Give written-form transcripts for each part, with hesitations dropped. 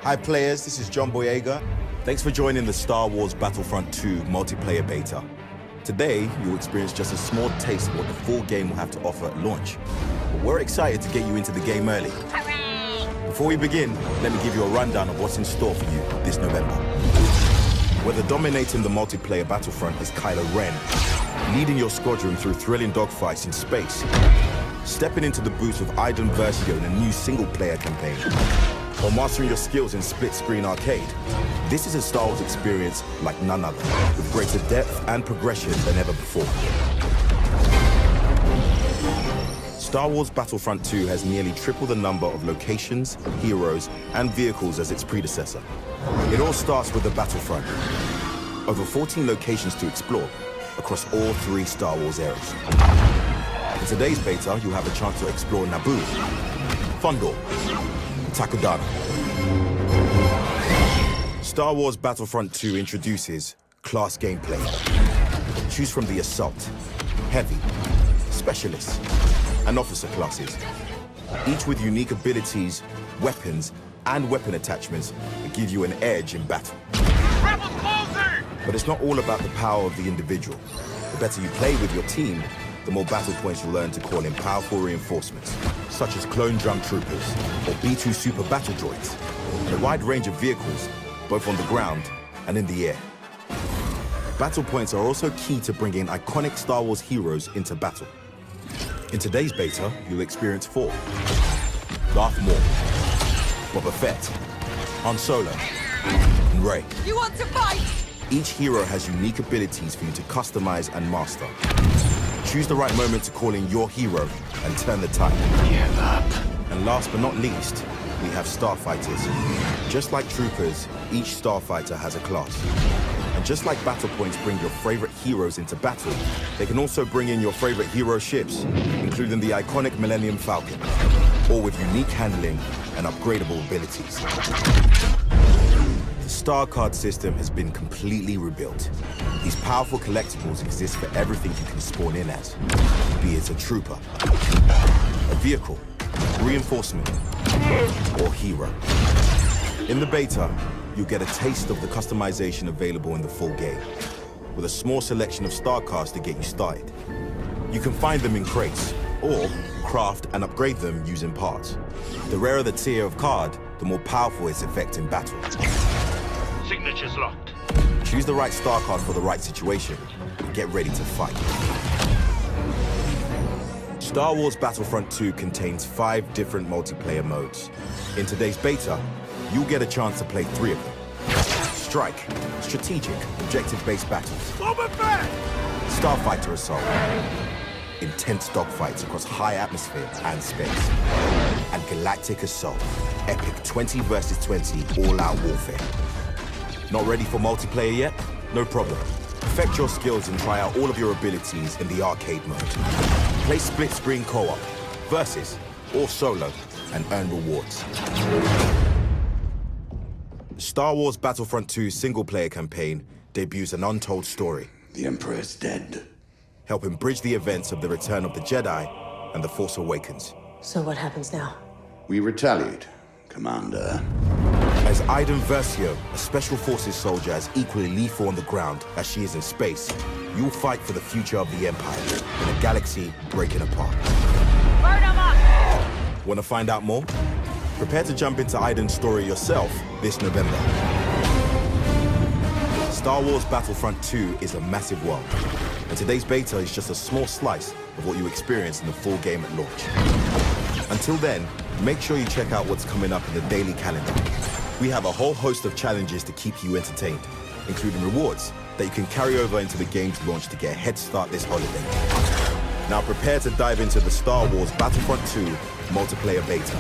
Hi players, this is John Boyega. Thanks for joining the Star Wars Battlefront 2 multiplayer beta. Today, you'll experience just a small taste of what the full game will have to offer at launch. But we're excited to get you into the game early. Hooray! Before we begin, let me give you a rundown of what's in store for you this November. Whether dominating the multiplayer Battlefront is Kylo Ren, leading your squadron through thrilling dogfights in space, stepping into the boots of Iden Versio in a new single-player campaign, or mastering your skills in split-screen arcade, this is a Star Wars experience like none other, with greater depth and progression than ever before. Star Wars Battlefront 2 has nearly triple the number of locations, heroes, and vehicles as its predecessor. It all starts with the Battlefront. Over 14 locations to explore across all 3 Star Wars eras. In today's beta, you'll have a chance to explore Naboo, FONDOR, Takodana. Star Wars Battlefront 2 introduces class gameplay. Choose from the Assault, Heavy, Specialist, and Officer classes, each with unique abilities, weapons, and weapon attachments that give you an edge in battle. Rebels closing! But it's not all about the power of the individual. The better you play with your team, the more battle points you'll learn to call in powerful reinforcements, such as clone drum troopers or B-2 super battle droids, and a wide range of vehicles, both on the ground and in the air. Battle points are also key to bringing iconic Star Wars heroes into battle. In today's beta, you'll experience 4. Darth Maul, Boba Fett, Han Solo, and Rey. You want to fight? Each hero has unique abilities for you to customize and master. Choose the right moment to call in your hero and turn the tide. Give up. And last but not least, we have Starfighters. Just like troopers, each Starfighter has a class. And just like battle points bring your favorite heroes into battle, they can also bring in your favorite hero ships, including the iconic Millennium Falcon, all with unique handling and upgradable abilities. The Star Card system has been completely rebuilt. These powerful collectibles exist for everything you can spawn in as, be it a trooper, a vehicle, reinforcement, or hero. In the beta, you'll get a taste of the customization available in the full game, with a small selection of star cards to get you started. You can find them in crates, or craft and upgrade them using parts. The rarer the tier of card, the more powerful its effect in battle. Signature's locked. Choose the right star card for the right situation, and get ready to fight. Star Wars Battlefront 2 contains 5 different multiplayer modes. In today's beta, you'll get a chance to play 3 of them. Strike, strategic, objective-based battles. Boba Fett! Starfighter Assault, intense dogfights across high atmosphere and space. And Galactic Assault, epic 20 versus 20 all-out warfare. Not ready for multiplayer yet? No problem. Perfect your skills and try out all of your abilities in the arcade mode. Play split-screen co-op, versus, or solo, and earn rewards. Star Wars Battlefront 2's single-player campaign debuts an untold story. The Emperor is dead. Helping bridge the events of the Return of the Jedi and The Force Awakens. So what happens now? We retaliate, Commander. As Iden Versio, a Special Forces soldier as equally lethal on the ground as she is in space, you'll fight for the future of the Empire in a galaxy breaking apart. Burn 'em up! Want to find out more? Prepare to jump into Iden's story yourself this November. Star Wars Battlefront 2 is a massive world, and today's beta is just a small slice of what you experience in the full game at launch. Until then, make sure you check out what's coming up in the daily calendar. We have a whole host of challenges to keep you entertained, including rewards that you can carry over into the game's launch to get a head start this holiday. Now prepare to dive into the Star Wars Battlefront 2 multiplayer beta.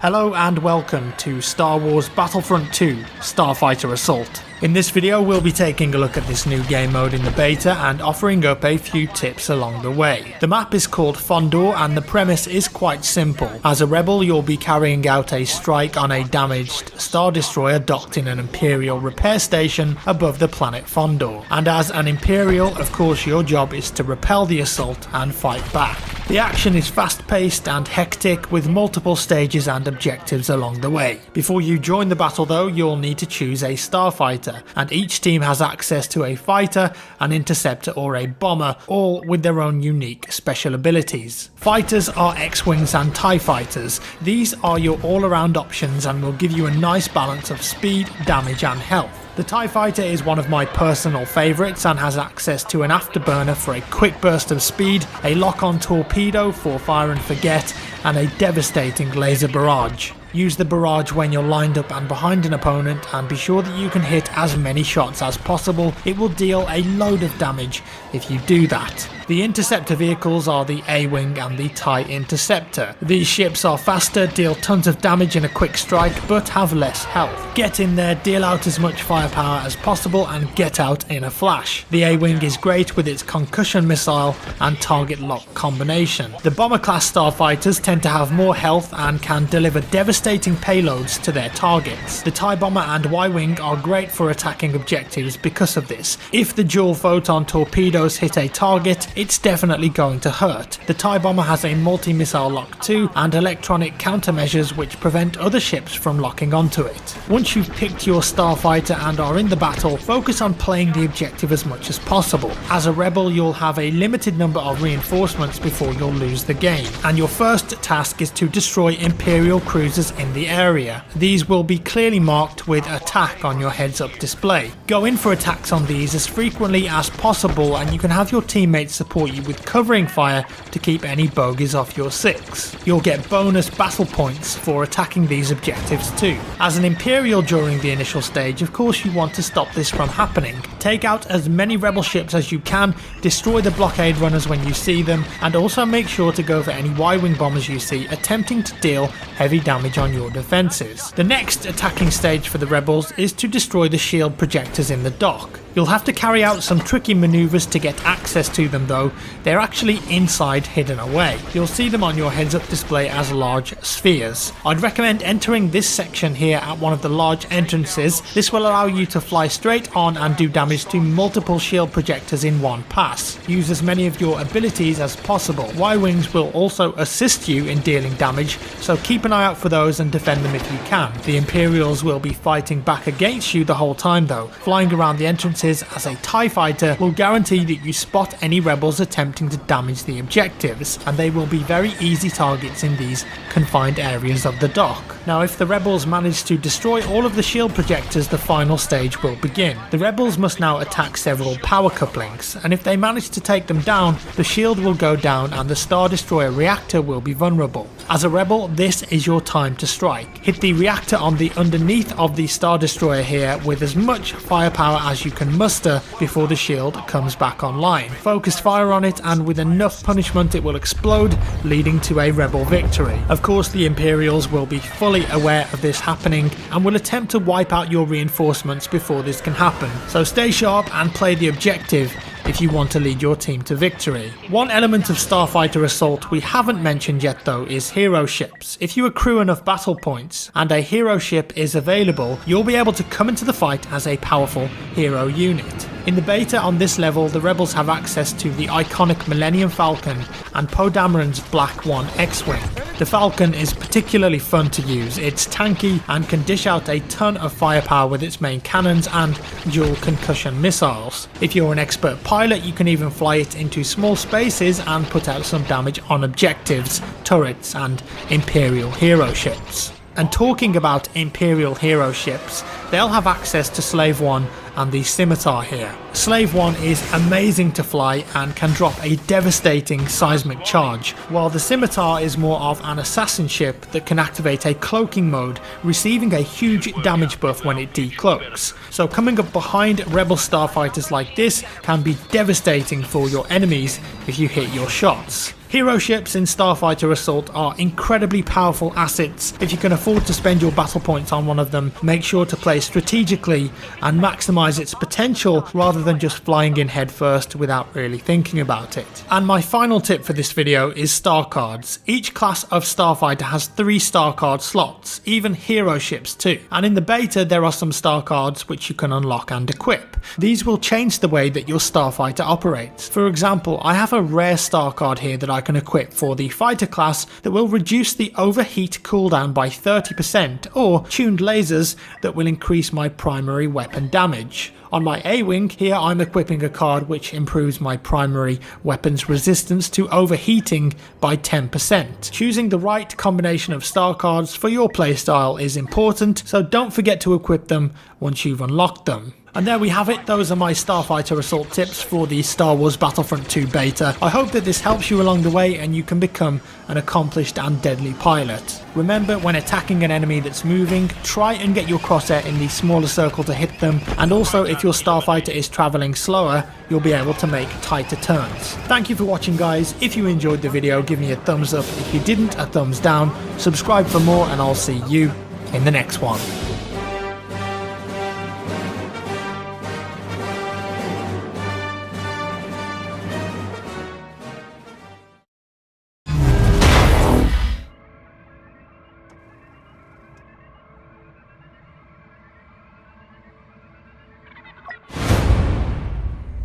Hello and welcome to Star Wars Battlefront 2 Starfighter Assault. In this video we'll be taking a look at this new game mode in the beta and offering up a few tips along the way. The map is called FONDOR and the premise is quite simple. As a rebel you'll be carrying out a strike on a damaged Star Destroyer docked in an Imperial repair station above the planet FONDOR. And as an Imperial, of course your job is to repel the assault and fight back. The action is fast paced and hectic with multiple stages and objectives along the way. Before you join the battle though, you'll need to choose a starfighter, and each team has access to a fighter, an interceptor or a bomber, all with their own unique special abilities. Fighters are X-Wings and TIE fighters. These are your all-around options and will give you a nice balance of speed, damage and health. The TIE Fighter is one of my personal favourites and has access to an afterburner for a quick burst of speed, a lock-on torpedo for fire and forget, and a devastating laser barrage. Use the barrage when you're lined up and behind an opponent and be sure that you can hit as many shots as possible. It will deal a load of damage if you do that. The interceptor vehicles are the A-Wing and the TIE Interceptor. These ships are faster, deal tons of damage in a quick strike but have less health. Get in there, deal out as much firepower as possible and get out in a flash. The A-Wing is great with its concussion missile and target lock combination. The bomber class starfighters tend to have more health and can deliver devastating payloads to their targets. The TIE Bomber and Y-Wing are great for attacking objectives because of this. If the dual photon torpedoes hit a target, it's definitely going to hurt. The TIE Bomber has a multi-missile lock too and electronic countermeasures which prevent other ships from locking onto it. Once you've picked your starfighter and are in the battle, focus on playing the objective as much as possible. As a rebel you'll have a limited number of reinforcements before you'll lose the game, and your first task is to destroy Imperial cruisers in the area. These will be clearly marked with attack on your heads-up display. Go in for attacks on these as frequently as possible and you can have your teammates support you with covering fire to keep any bogeys off your 6. You'll get bonus battle points for attacking these objectives too. As an Imperial during the initial stage, of course you want to stop this from happening. Take out as many rebel ships as you can, destroy the blockade runners when you see them, and also make sure to go for any Y-Wing bombers you see attempting to deal heavy damage on your defences. The next attacking stage for the rebels is to destroy the shield projectors in the dock. You'll have to carry out some tricky manoeuvres to get access to them though. They're actually inside, hidden away. You'll see them on your heads-up display as large spheres. I'd recommend entering this section here at one of the large entrances. This will allow you to fly straight on and do damage to multiple shield projectors in one pass. Use as many of your abilities as possible. Y-Wings will also assist you in dealing damage, so keep an eye out for those and defend them if you can. The Imperials will be fighting back against you the whole time though. Flying around the entrances as a TIE Fighter will guarantee that you spot any rebels attempting to damage the objectives, and they will be very easy targets in these confined areas of the dock. Now if the rebels manage to destroy all of the shield projectors, the final stage will begin. The rebels must now attack several power couplings, and if they manage to take them down, the shield will go down and the Star Destroyer reactor will be vulnerable. As a rebel, this is your time to strike. Hit the reactor on the underneath of the Star Destroyer here with as much firepower as you can muster before the shield comes back online. Focus fire on it and with enough punishment it will explode, leading to a rebel victory. Of course the Imperials will be fully aware of this happening and will attempt to wipe out your reinforcements before this can happen, so stay sharp and play the objective if you want to lead your team to victory. One element of Starfighter Assault we haven't mentioned yet though is hero ships. If you accrue enough battle points and a hero ship is available, you'll be able to come into the fight as a powerful hero unit. In the beta on this level, the rebels have access to the iconic Millennium Falcon and Poe Dameron's Black 1 X-Wing. The Falcon is particularly fun to use. It's tanky and can dish out a ton of firepower with its main cannons and dual concussion missiles. If you're an expert pilot, you can even fly it into small spaces and put out some damage on objectives, turrets and Imperial hero ships. And talking about Imperial hero ships, they'll have access to Slave 1 and the Scimitar here. Slave 1 is amazing to fly and can drop a devastating seismic charge, while the Scimitar is more of an assassin ship that can activate a cloaking mode, receiving a huge damage buff when it decloaks. So coming up behind rebel starfighters like this can be devastating for your enemies if you hit your shots. Hero ships in Starfighter Assault are incredibly powerful assets. If you can afford to spend your battle points on one of them, make sure to play strategically and maximize its potential rather than just flying in headfirst without really thinking about it. And my final tip for this video is star cards. Each class of Starfighter has 3 star card slots, even hero ships too. And in the beta there are some star cards which you can unlock and equip. These will change the way that your Starfighter operates. For example, I have a rare star card here that I can equip for the fighter class that will reduce the overheat cooldown by 30%, or tuned lasers that will increase my primary weapon damage. On my A-Wing, here I'm equipping a card which improves my primary weapon's resistance to overheating by 10%. Choosing the right combination of star cards for your playstyle is important, so don't forget to equip them once you've unlocked them. And there we have it, those are my Starfighter Assault tips for the Star Wars Battlefront 2 beta. I hope that this helps you along the way and you can become an accomplished and deadly pilot. Remember, when attacking an enemy that's moving, try and get your crosshair in the smaller circle to hit them, and also if your Starfighter is travelling slower, you'll be able to make tighter turns. Thank you for watching guys. If you enjoyed the video, give me a thumbs up. If you didn't, a thumbs down. Subscribe for more and I'll see you in the next one.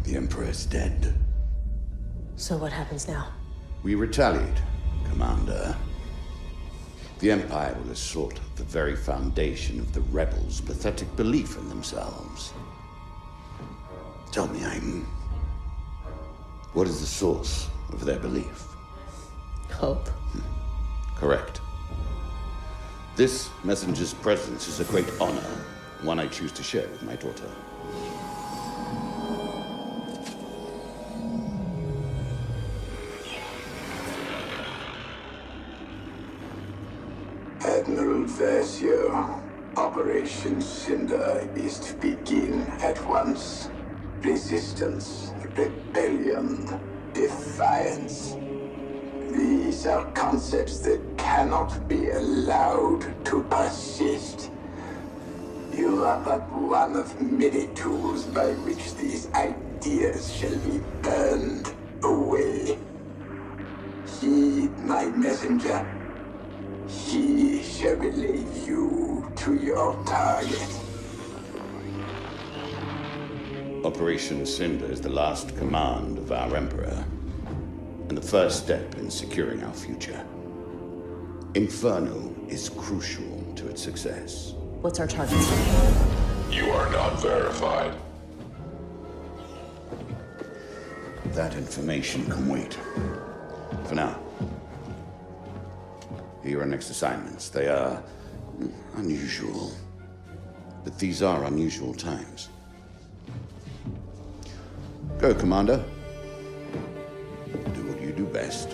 The Emperor's dead. So what happens now? We retaliate, Commander. The Empire will assault the very foundation of the rebels' pathetic belief in themselves. Tell me, Aiden, what is the source of their belief? Hope. Correct. This messenger's presence is a great honor, one I choose to share with my daughter. Admiral Versio, Operation Cinder is to begin at once. Resistance, rebellion, defiance. These are concepts that cannot be allowed to persist. You are but one of many tools by which these ideas shall be burned away. Heed my messenger. He shall relay you to your target. Operation Cinder is the last command of our Emperor, and the first step in securing our future. Inferno is crucial to its success. What's our target? You are not verified. That information can wait. For now. Here are our next assignments. They are unusual, but these are unusual times. Go, Commander. Do what you do best.